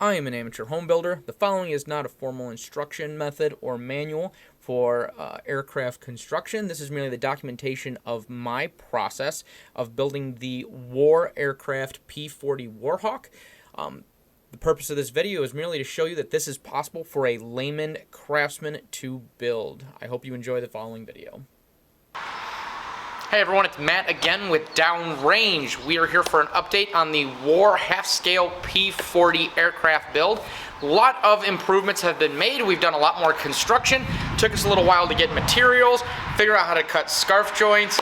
I am an amateur home builder. The following is not a formal instruction method or manual for aircraft construction. This is merely the documentation of my process of building the war aircraft P40 Warhawk. The purpose of this video is merely to show you that this is possible for a layman craftsman to build. I hope you enjoy the following video. Hey everyone, it's Matt again with Downrange. We are here for an update on the War half-scale P40 aircraft build. A lot of improvements have been made. We've done a lot more construction. Took us a little while to get materials, figure out how to cut scarf joints.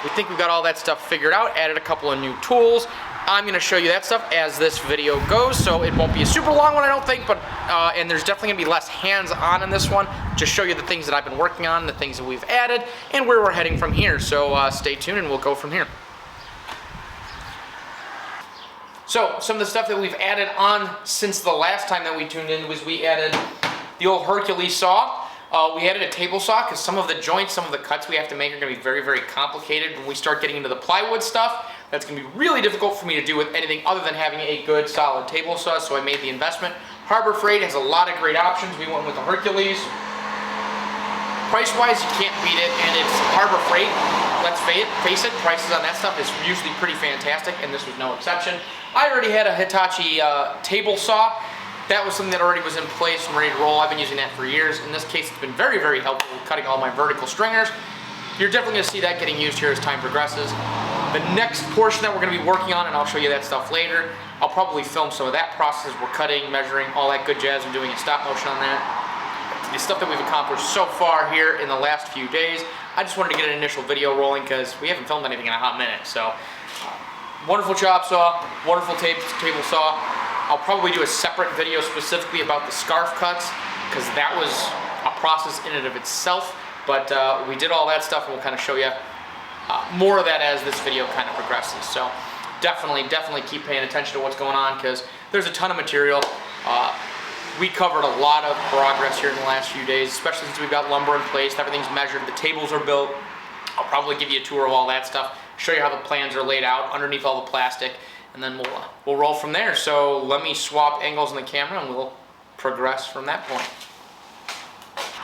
We think we've got all that stuff figured out, added a couple of new tools. I'm going to show you that stuff as this video goes, so it won't be a super long one, I don't think, but and there's definitely going to be less hands-on in this one. Just show you the things that I've been working on, the things that we've added, and where we're heading from here. So stay tuned and we'll go from here. So some of the stuff that we've added on since the last time that we tuned in was we added the old Hercules saw. We added a table saw because some of the joints, some of the cuts we have to make are going to be very, very complicated. When we start getting into the plywood stuff, that's going to be really difficult for me to do with anything other than having a good, solid table saw, so I made the investment. Harbor Freight has a lot of great options. We went with the Hercules. Price-wise, you can't beat it, and it's Harbor Freight. Let's face it, prices on that stuff is usually pretty fantastic, and this was no exception. I already had a Hitachi table saw. That was something that already was in place and ready to roll. I've been using that for years. In this case, it's been very, very helpful with cutting all my vertical stringers. You're definitely going to see that getting used here as time progresses. The next portion that we're going to be working on, and I'll show you that stuff later, I'll probably film some of that process. We're cutting, measuring, all that good jazz, and doing a stop motion on that. The stuff that we've accomplished so far here in the last few days, I just wanted to get an initial video rolling because we haven't filmed anything in a hot minute. So, wonderful chop saw, wonderful table saw. I'll probably do a separate video specifically about the scarf cuts because that was a process in and of itself. But we did all that stuff, and we'll kind of show you more of that as this video kind of progresses. So definitely keep paying attention to what's going on because there's a ton of material. We covered a lot of progress here in the last few days, especially since we've got lumber in place, everything's measured, the tables are built. I'll probably give you a tour of all that stuff, show you how the plans are laid out underneath all the plastic, and then we'll roll from there. So let me swap angles in the camera and we'll progress from that point.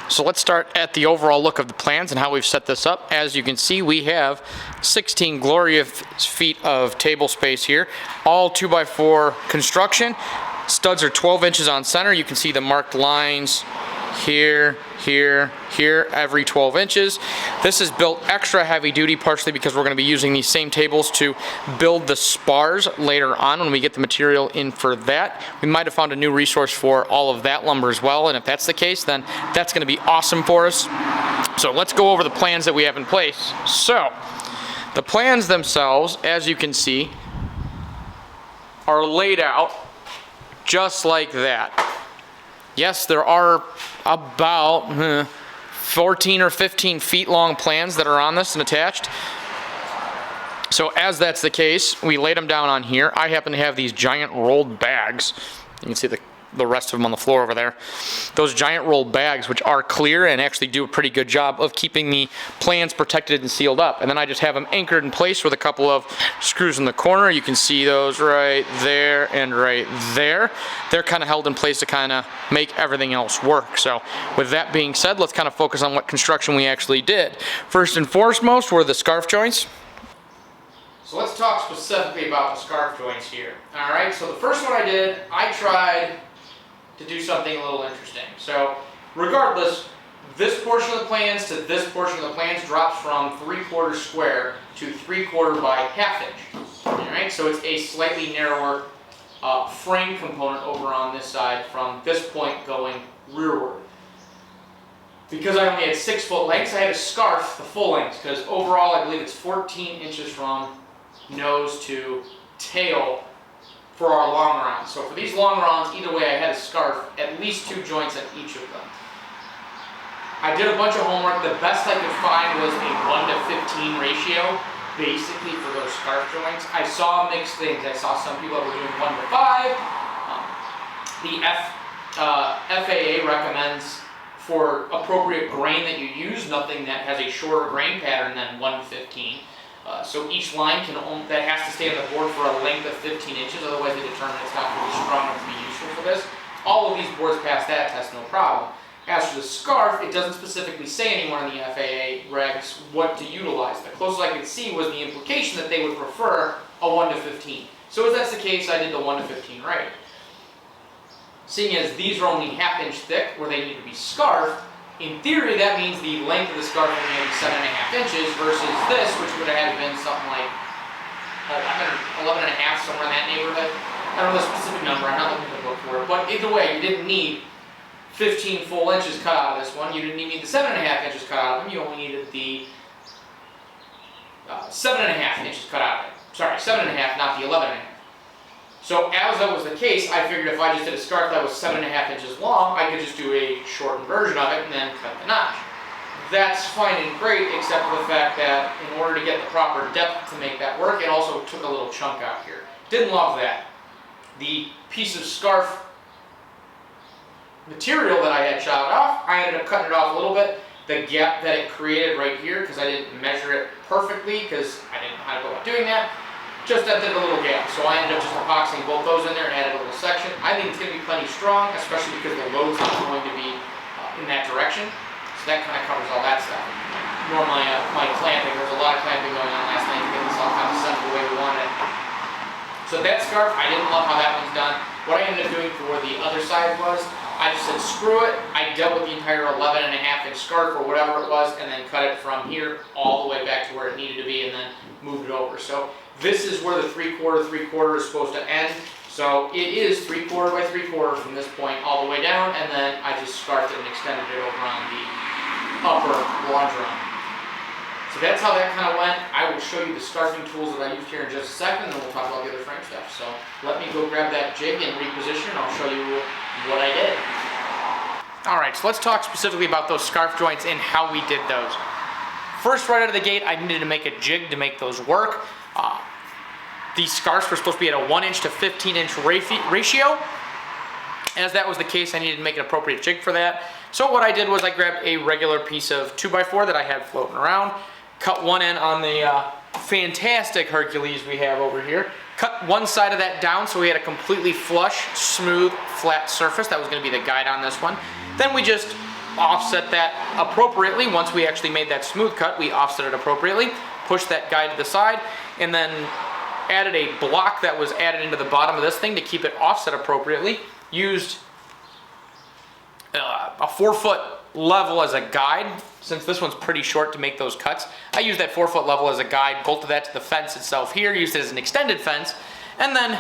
So let's start at the overall look of the plans and how we've set this up. As you can see, we have 16 glorious feet of table space here, all 2x4 construction. Studs are 12 inches on center. You can see the marked lines here, here, here, every 12 inches. This is built extra heavy duty, partially because we're going to be using these same tables to build the spars later on when we get the material in for that. We might have found a new resource for all of that lumber as well, and if that's the case, then that's going to be awesome for us. So let's go over the plans that we have in place. So the plans themselves, as you can see, are laid out just like that. Yes, there are about 14 or 15 feet long plans that are on this and attached. So as that's the case, we laid them down on here. I happen to have these giant rolled bags. You can see the rest of them on the floor over there. Those giant rolled bags, which are clear and actually do a pretty good job of keeping the plans protected and sealed up. And then I just have them anchored in place with a couple of screws in the corner. You can see those right there and right there. They're kind of held in place to kind of make everything else work. So with that being said, let's kind of focus on what construction we actually did. First and foremost were the scarf joints. So let's talk specifically about the scarf joints here. All right, so the first one I tried to do something a little interesting. So regardless, this portion of the plans to this portion of the plans drops from 3/4 square to 3/4 by 1/2 inch. All right, so it's a slightly narrower frame component over on this side from this point going rearward. Because I only had 6 foot lengths, I had to scarf the full length because overall I believe it's 14 inches from nose to tail for our longerons. So for these longerons, either way I had to scarf at least 2 joints at each of them. I did a bunch of homework. The best I could find was a 1:15 ratio, basically for those scarf joints. I saw mixed things. I saw some people that were doing 1:5. The FAA recommends for appropriate grain that you use, nothing that has a shorter grain pattern than 1:15. So each line that has to stay on the board for a length of 15 inches, otherwise they determine it's not going to be strong enough to be useful for this. all of these boards pass that test, no problem. As for the scarf, it doesn't specifically say anywhere in the FAA regs what to utilize. The closest I could see was the implication that they would prefer a 1:15. So as that's the case, I did the 1:15 right. Seeing as these are only 1/2 inch thick where they need to be scarfed, in theory that means the length of the scarf only had to be 7.5 inches versus this, which would have been something like 11.5, somewhere in that neighborhood. I don't know the specific number, I'm not looking at the book for it, but either way, you didn't need 15 full inches cut out of this one. You didn't need the 7.5 inches cut out of them. You only needed the 7.5 inches cut out of it. Sorry, 7.5, not the 11.5. So as that was the case, I figured if I just did a scarf that was 7.5 inches long, I could just do a shortened version of it and then cut the notch. That's fine and great, except for the fact that in order to get the proper depth to make that work, it also took a little chunk out here. Didn't love that. The piece of scarf material that I had chopped off, I ended up cutting it off a little bit. The gap that it created right here, because I didn't measure it perfectly, because I didn't know how to go about doing that, just that did a little gap. So I ended up just epoxying both those in there and added a little section. I think it's going to be plenty strong, especially because the load's not going to be in that direction. So that kind of covers all that stuff. Nor my clamping. There was a lot of clamping going on last night to get this all kind of set the way we wanted it. So that scarf, I didn't love how that one's done. What I ended up doing for the other side was, I just said screw it. I dealt with the entire 11.5 inch scarf or whatever it was, and then cut it from here all the way back to where it needed to be, and then moved it over. So this is where the 3/4 is supposed to end. So it is 3/4 by 3/4 from this point all the way down, and then I just scarfed it and extended it over on the upper longeron. So that's how that kind of went. I will show you the scarfing tools that I used here in just a second, and then we'll talk about the other frame stuff. So let me go grab that jig and reposition, and I'll show you what I did. All right, so let's talk specifically about those scarf joints and how we did those. First, right out of the gate, I needed to make a jig to make those work. These scarves were supposed to be at a 1 inch to 15 inch ratio. As that was the case, I needed to make an appropriate jig for that. So what I did was I grabbed a regular piece of 2x4 that I had floating around, cut one end on the fantastic Hercules we have over here, cut one side of that down so we had a completely flush, smooth, flat surface. That was going to be the guide on this one. Then we just offset that appropriately. Once we actually made that smooth cut, we offset it appropriately, pushed that guide to the side, and then added a block that was added into the bottom of this thing to keep it offset appropriately. Used a 4-foot level as a guide. Since this one's pretty short to make those cuts, I used that 4-foot level as a guide, bolted that to the fence itself here, used it as an extended fence, and then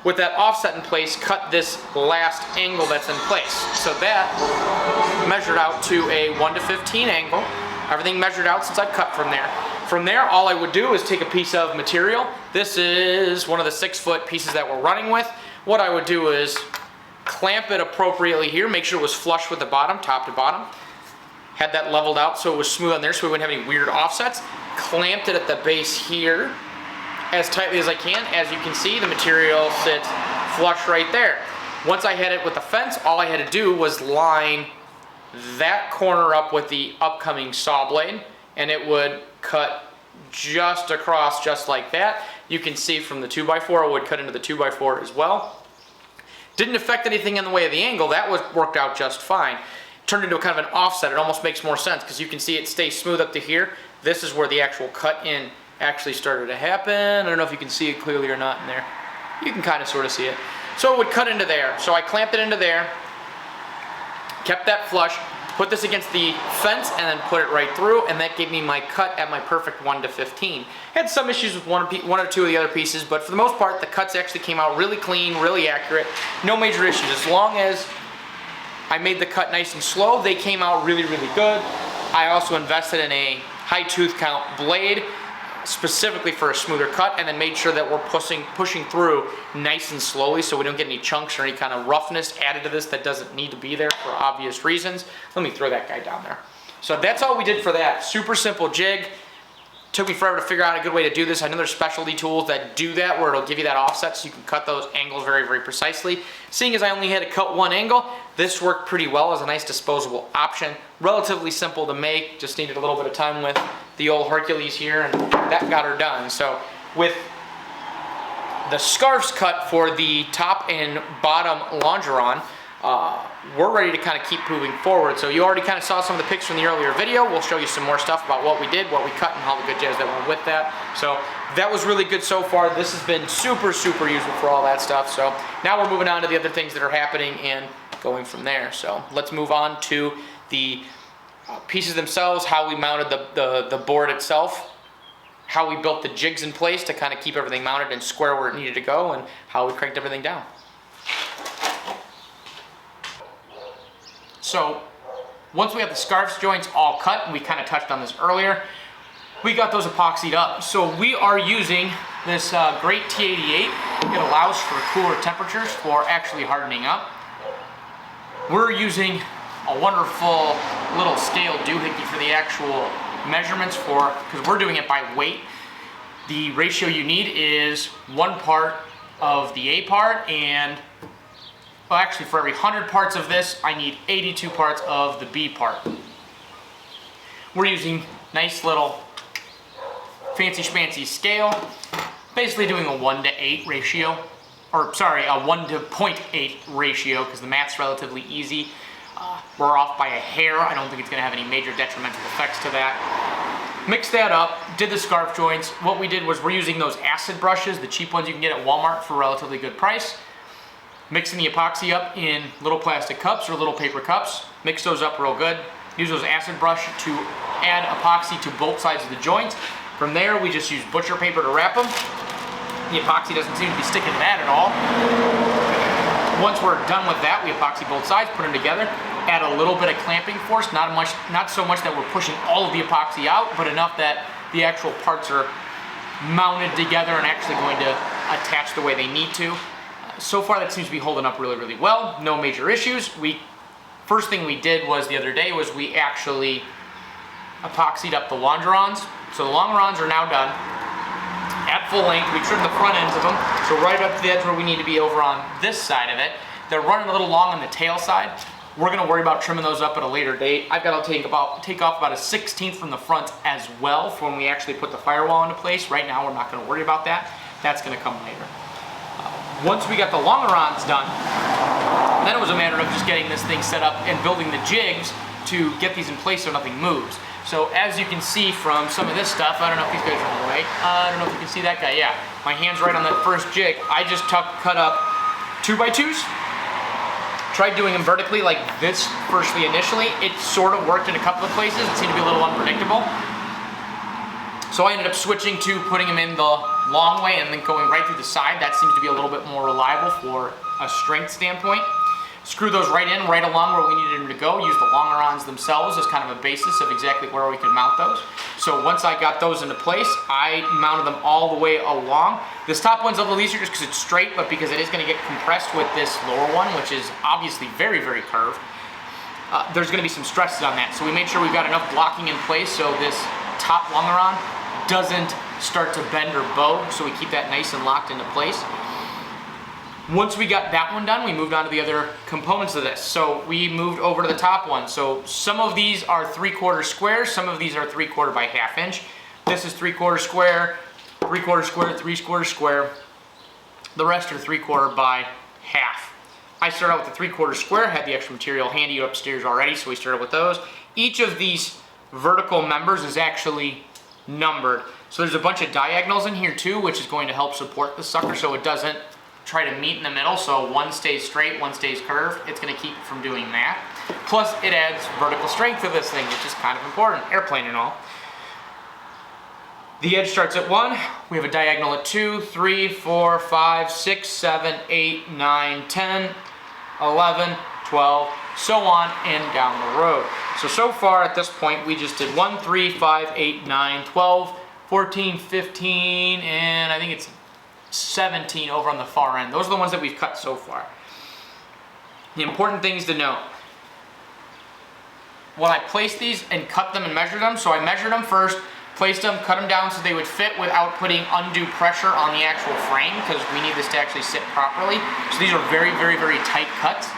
with that offset in place, cut this last angle that's in place. So that measured out to a 1:15 angle. Everything measured out since I cut from there. From there, all I would do is take a piece of material. This is one of the 6-foot pieces that we're running with. What I would do is clamp it appropriately here, make sure it was flush with the bottom, top to bottom. Had that leveled out so it was smooth on there so we wouldn't have any weird offsets. Clamped it at the base here as tightly as I can. As you can see, the material sits flush right there. Once I had it with the fence, all I had to do was line that corner up with the upcoming saw blade, and it would cut just across just like that. You can see from the 2x4 it would cut into the 2x4 as well. Didn't affect anything in the way of the angle. That worked out just fine. Turned into a kind of an offset. It almost makes more sense because you can see it stays smooth up to here. This is where the actual cut in actually started to happen. I don't know if you can see it clearly or not in there. You can kind of sort of see it. So it would cut into there. So I clamped it into there, kept that flush, put this against the fence, and then put it right through, and that gave me my cut at my perfect 1:15. Had some issues with one or two of the other pieces, but for the most part, the cuts actually came out really clean, really accurate. No major issues. As long as I made the cut nice and slow, they came out really, really good. I also invested in a high tooth count blade, specifically for a smoother cut, and then made sure that we're pushing through nice and slowly so we don't get any chunks or any kind of roughness added to this that doesn't need to be there for obvious reasons. Let me throw that guy down there. So that's all we did for that. Super simple jig. Took me forever to figure out a good way to do this. I know there's specialty tools that do that where it'll give you that offset so you can cut those angles very, very precisely. Seeing as I only had to cut one angle, this worked pretty well as a nice disposable option. Relatively simple to make, just needed a little bit of time with the old Hercules here, and that got her done. So with the scarves cut for the top and bottom longeron, we're ready to kind of keep moving forward. So you already kind of saw some of the pictures in the earlier video. We'll show you some more stuff about what we did, what we cut, and all the good jazz that went with that. So that was really good so far. This has been super, super useful for all that stuff. So now we're moving on to the other things that are happening and going from there. So let's move on to the pieces themselves, how we mounted the board itself, how we built the jigs in place to kind of keep everything mounted and square where it needed to go, and how we cranked everything down. So once we have the scarf joints all cut, and we kind of touched on this earlier, we got those epoxied up. So we are using this great T88. It allows for cooler temperatures for actually hardening up. We're using a wonderful little scale doohickey for the actual measurements for, because we're doing it by weight. The ratio you need is 1 part of the A part, and well, actually for every 100 parts of this, I need 82 parts of the B part. We're using nice little fancy schmancy scale, basically doing a 1:8 ratio, or sorry, a 1:0.8 ratio, because the math's relatively easy. We're off by a hair. I don't think it's gonna have any major detrimental effects to that. Mixed that up, did the scarf joints. What we did was we're using those acid brushes, the cheap ones you can get at Walmart for a relatively good price. Mixing the epoxy up in little plastic cups or little paper cups. Mix those up real good. Use those acid brush to add epoxy to both sides of the joint. From there, we just use butcher paper to wrap them. The epoxy doesn't seem to be sticking to that at all. Once we're done with that, we epoxy both sides, put them together, add a little bit of clamping force, not so much that we're pushing all of the epoxy out, but enough that the actual parts are mounted together and actually going to attach the way they need to. So far that seems to be holding up really, really well. No major issues. First thing we did was the other day was we actually epoxied up the longerons. So the longerons are now done. At full length, we trimmed the front ends of them, so right up to the edge where we need to be over on this side of it. They're running a little long on the tail side. We're gonna worry about trimming those up at a later date. I've got to take off about a 1/16 from the front as well for when we actually put the firewall into place. Right now, we're not gonna worry about that. That's gonna come later. Once we got the longerons done, then it was a matter of just getting this thing set up and building the jigs to get these in place so nothing moves. So as you can see from some of this stuff, I don't know if these guys are in the way. I don't know if you can see that guy. Yeah, my hand's right on that first jig. I just cut up 2x2s. Tried doing them vertically like this firstly initially. It sort of worked in a couple of places. It seemed to be a little unpredictable. So I ended up switching to putting them in the long way and then going right through the side. That seems to be a little bit more reliable for a strength standpoint. Screw those right in, right along where we needed them to go. Use the longerons themselves as kind of a basis of exactly where we could mount those. So once I got those into place, I mounted them all the way along. This top one's a little easier just because it's straight, but because it is going to get compressed with this lower one, which is obviously very, very curved, there's going to be some stresses on that. So we made sure we've got enough blocking in place so this top longeron doesn't start to bend or bow, so we keep that nice and locked into place. Once we got that one done, we moved on to the other components of this. So we moved over to the top one. So some of these are 3/4 squares, some of these are 3/4 by 1/2 inch. This is 3/4 square, 3/4 square, 3/4 square. The rest are 3/4 by 1/2. I started out with the 3/4 square, had the extra material handy upstairs already, so we started with those. Each of these vertical members is actually numbered. So there's a bunch of diagonals in here too, which is going to help support the sucker so it doesn't try to meet in the middle, so one stays straight, one stays curved. It's going to keep it from doing that. Plus, it adds vertical strength to this thing, which is kind of important, airplane and all. The edge starts at 1. We have a diagonal at 2, 3, 4, 5, 6, 7, 8, 9, 10, 11, 12, so on and down the road. So far at this point, we just did 1, 3, 5, 8, 9, 12, 14, 15, and I think it's 17 over on the far end. Those are the ones that we've cut so far. The important things to note. When I placed these and cut them and measured them, so I measured them first, placed them, cut them down so they would fit without putting undue pressure on the actual frame, because we need this to actually sit properly. So these are very, very, very tight cuts.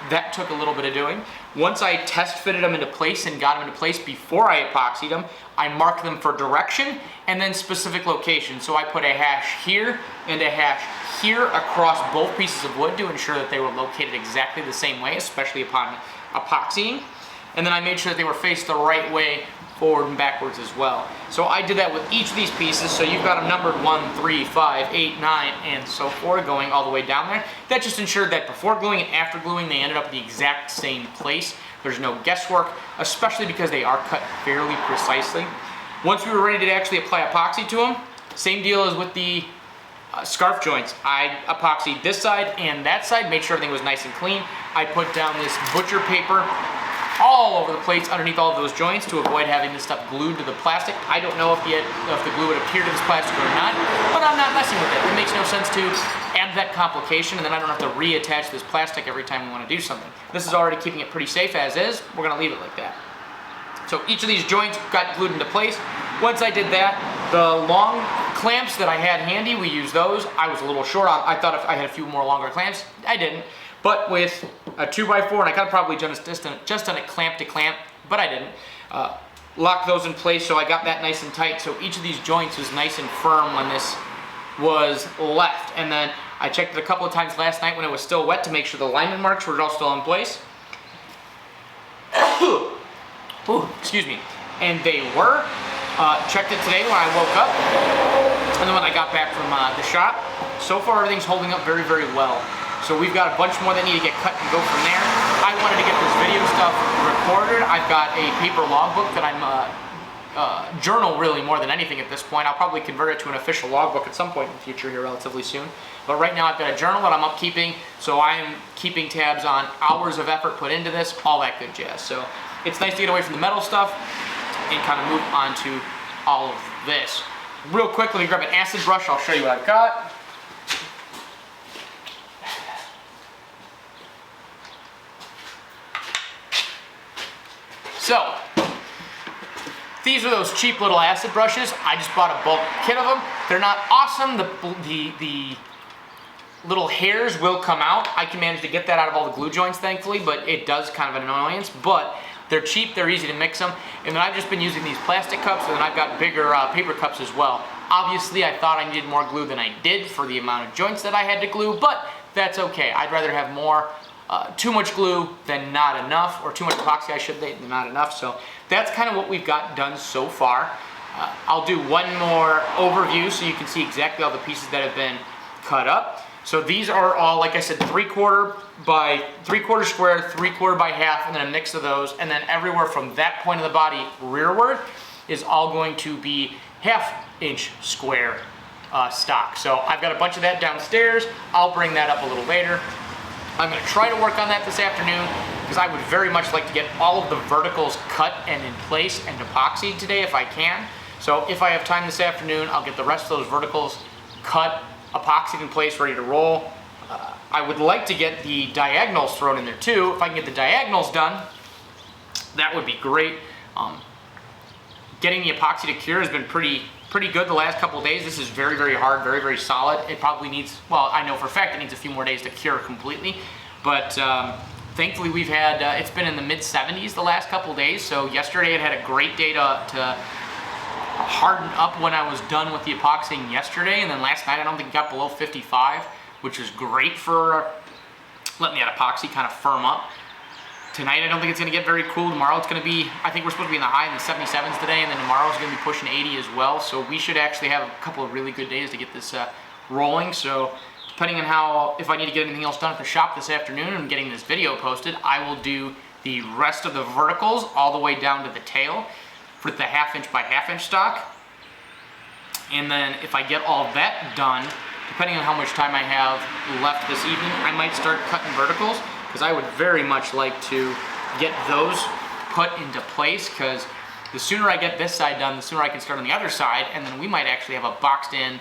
That took a little bit of doing. Once I test fitted them into place and got them into place before I epoxied them, I marked them for direction and then specific location. So I put a hash here and a hash here across both pieces of wood to ensure that they were located exactly the same way, especially upon epoxying. And then I made sure that they were faced the right way, forward and backwards as well. So I did that with each of these pieces. So you've got them numbered 1, 3, 5, 8, 9, and so forth, going all the way down there. That just ensured that before gluing and after gluing, they ended up in the exact same place. There's no guesswork, especially because they are cut fairly precisely. Once we were ready to actually apply epoxy to them, same deal as with the scarf joints. I epoxied this side and that side, made sure everything was nice and clean. I put down this butcher paper all over the plates underneath all of those joints to avoid having this stuff glued to the plastic. I don't know if the glue would adhere to this plastic or not, but I'm not messing with it. It makes no sense to add that complication, and then I don't have to reattach this plastic every time we want to do something. This is already keeping it pretty safe as is. We're going to leave it like that. So each of these joints got glued into place. Once I did that, the long clamps that I had handy, we used those. I was a little short on, I thought if I had a few more longer clamps. I didn't. But with a 2x4, and I could have probably just done it clamp to clamp, but I didn't. Locked those in place, so I got that nice and tight. So each of these joints was nice and firm when this was left. And then I checked it a couple of times last night when it was still wet to make sure the alignment marks were all still in place. Ooh, excuse me. And they were. Checked it today when I woke up, and then when I got back from the shop. So far, everything's holding up very, very well. So we've got a bunch more that need to get cut and go from there. I wanted to get this video stuff recorded. I've got a paper logbook that I'm journal really more than anything at this point. I'll probably convert it to an official logbook at some point in the future here relatively soon. But right now I've got a journal that I'm upkeeping, so I'm keeping tabs on hours of effort put into this, all that good jazz. So it's nice to get away from the metal stuff and kind of move on to all of this. Real quick, let me grab an acid brush. I'll show you what I've got. So, these are those cheap little acid brushes. I just bought a bulk kit of them. They're not awesome. The little hairs will come out. I can manage to get that out of all the glue joints, thankfully, but it does kind of an annoyance. But they're cheap, they're easy to mix them. And then I've just been using these plastic cups, and then I've got bigger paper cups as well. Obviously, I thought I needed more glue than I did for the amount of joints that I had to glue, but that's okay. I'd rather have more. Too much glue than not enough, or too much epoxy I should say than not enough. So that's kind of what we've got done so far. I'll do one more overview so you can see exactly all the pieces that have been cut up. So these are all, like I said, 3/4 by 3/4 square, 3/4 by half, and then a mix of those. And then everywhere from that point of the body rearward is all going to be 1/2 inch square stock. So I've got a bunch of that downstairs. I'll bring that up a little later. I'm going to try to work on that this afternoon because I would very much like to get all of the verticals cut and in place and epoxied today if I can. So if I have time this afternoon, I'll get the rest of those verticals cut, epoxied in place, ready to roll. I would like to get the diagonals thrown in there too. If I can get the diagonals done, that would be great. Getting the epoxy to cure has been pretty good the last couple of days. This is very, very hard, very, very solid. It probably needs, well, I know for a fact it needs a few more days to cure completely, but thankfully we've had, it's been in the mid-70s the last couple of days, so yesterday it had a great day to harden up when I was done with the epoxying yesterday, and then last night I don't think it got below 55, which is great for letting that epoxy kind of firm up. Tonight, I don't think it's going to get very cool. Tomorrow, it's going to be, I think we're supposed to be in the high in the 77s today, and then tomorrow's going to be pushing 80 as well. So we should actually have a couple of really good days to get this rolling. So depending on how, if I need to get anything else done at the shop this afternoon and getting this video posted, I will do the rest of the verticals all the way down to the tail for the 1/2 inch by 1/2 inch stock. And then if I get all that done, depending on how much time I have left this evening, I might start cutting verticals, because I would very much like to get those put into place, because the sooner I get this side done, the sooner I can start on the other side, and then we might actually have a boxed in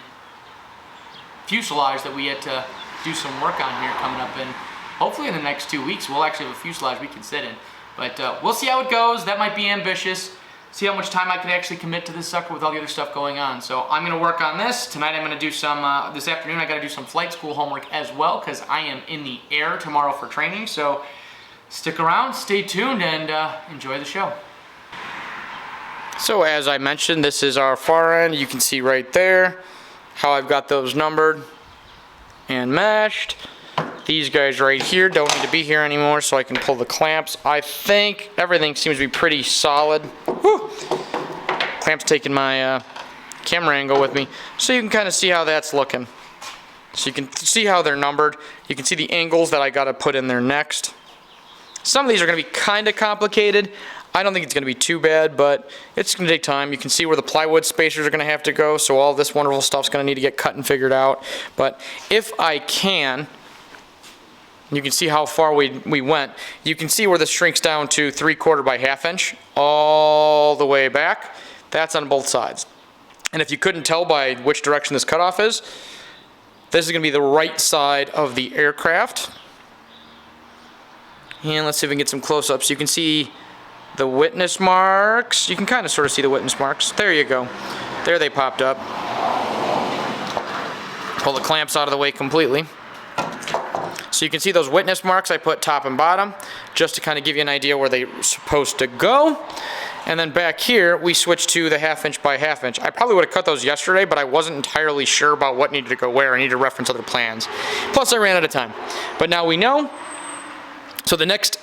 fuselage that we get to do some work on here coming up, and hopefully in the next 2 weeks we'll actually have a fuselage we can sit in. But we'll see how it goes. That might be ambitious. see how much time I can actually commit to this sucker with all the other stuff going on. So I'm gonna work on this. Tonight I'm gonna do some, this afternoon I gotta do some flight school homework as well, because I am in the air tomorrow for training. So stick around, stay tuned, and enjoy the show. So as I mentioned, this is our far end. You can see right there how I've got those numbered and meshed. These guys right here don't need to be here anymore, so I can pull the clamps. I think everything seems to be pretty solid. Whew. Clamps taking my camera angle with me, so you can kind of see how that's looking. So you can see how they're numbered. You can see the angles that I got to put in there next. Some of these are going to be kind of complicated. I don't think it's going to be too bad, but it's going to take time. You can see where the plywood spacers are going to have to go, so all this wonderful stuff's going to need to get cut and figured out. But if I can, you can see how far we went. You can see where this shrinks down to 3/4 by 1/2 inch all the way back. That's on both sides. And if you couldn't tell by which direction this cutoff is, this is going to be the right side of the aircraft. And let's see if we can get some close-ups. You can see the witness marks. You can kind of sort of see the witness marks. There you go. There they popped up. Pull the clamps out of the way completely. So you can see those witness marks I put top and bottom, just to kind of give you an idea where they're supposed to go. And then back here, we switched to the 1/2 inch by 1/2 inch. I probably would have cut those yesterday, but I wasn't entirely sure about what needed to go where. I needed to reference other plans. Plus, I ran out of time. But now we know. So the next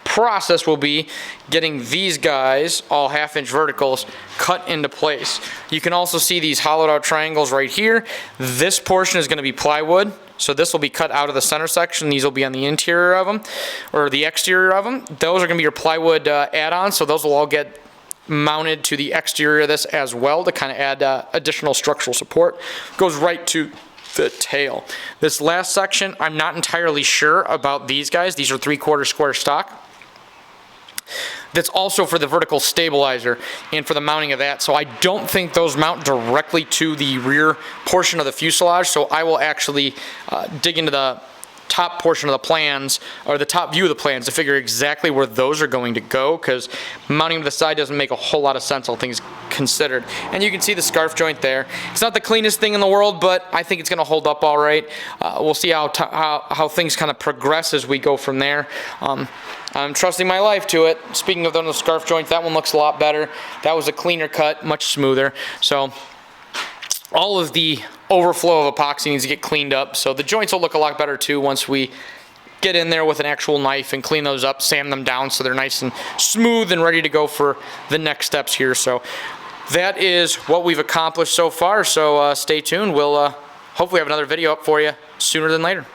process will be getting these guys, all 1/2 inch verticals, cut into place. You can also see these hollowed out triangles right here. This portion is going to be plywood. So this will be cut out of the center section. These will be on the interior of them, or the exterior of them. Those are going to be your plywood add-ons, so those will all get mounted to the exterior of this as well to kind of add additional structural support. Goes right to the tail. This last section, I'm not entirely sure about these guys. These are 3/4 square stock. That's also for the vertical stabilizer and for the mounting of that. So I don't think those mount directly to the rear portion of the fuselage. So I will actually dig into the top portion of the plans, or the top view of the plans, to figure exactly where those are going to go, because mounting to the side doesn't make a whole lot of sense, all things considered. And you can see the scarf joint there. It's not the cleanest thing in the world, but I think it's going to hold up all right. We'll see how things kind of progress as we go from there. I'm trusting my life to it. Speaking of the scarf joint, that one looks a lot better. That was a cleaner cut, much smoother. So all of the overflow of epoxy needs to get cleaned up. So the joints will look a lot better too once we get in there with an actual knife and clean those up, sand them down so they're nice and smooth and ready to go for the next steps here. So that is what we've accomplished so far. So stay tuned. We'll hopefully have another video up for you sooner than later.